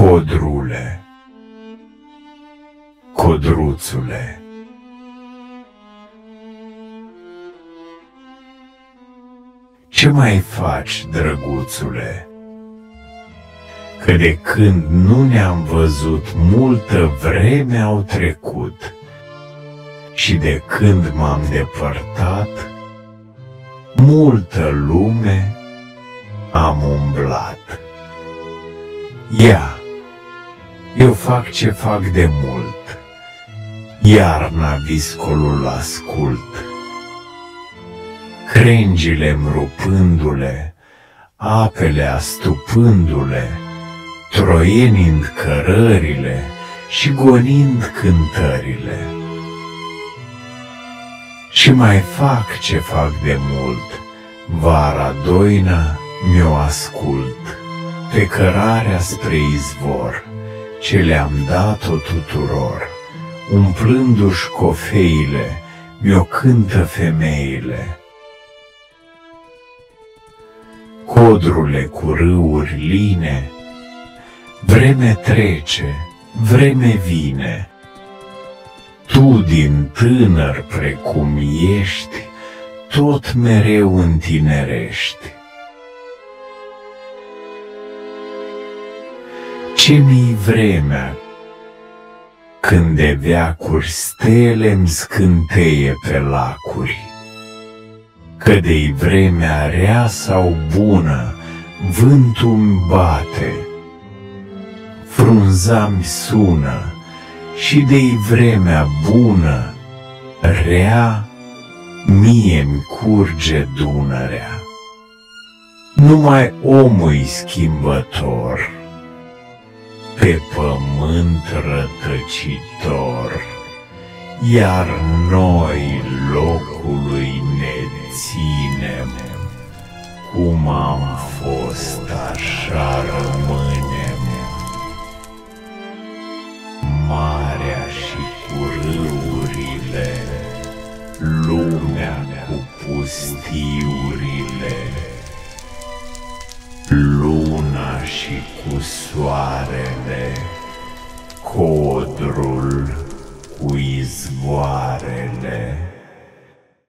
Codrule, codruțule, ce mai faci, drăguțule? Că de când nu ne-am văzut, multă vreme au trecut, și de când m-am depărtat, multă lume am umblat. Ia, eu fac ce fac de mult, iarna viscolul ascult, crengile-mi rupându-le, apele astupându-le, troienind cărările și gonind cântările. Și mai fac ce fac de mult, vara doina mi-o ascult, pe cărarea spre izvor, ce le-am dat-o tuturor, umplându-și cofeile, mi-o cântă femeile. Codrule cu râuri line, vreme trece, vreme vine, tu din tânăr precum ești, tot mereu întinerești. Ce-mi-i vremea când de veacuri stele-mi scânteie pe lacuri? Că de-i vremea rea sau bună, vântul-mi bate, frunza-mi sună, și de-i vremea bună, rea, mie-mi curge Dunărea. Numai omul-i schimbător, pe pământ rătăcitor, iar noi locului ne ținem. Cum am fost, așa rămânem. Marea și cu râurile, lumea cu pustiurile, luna și cu soarele, codrul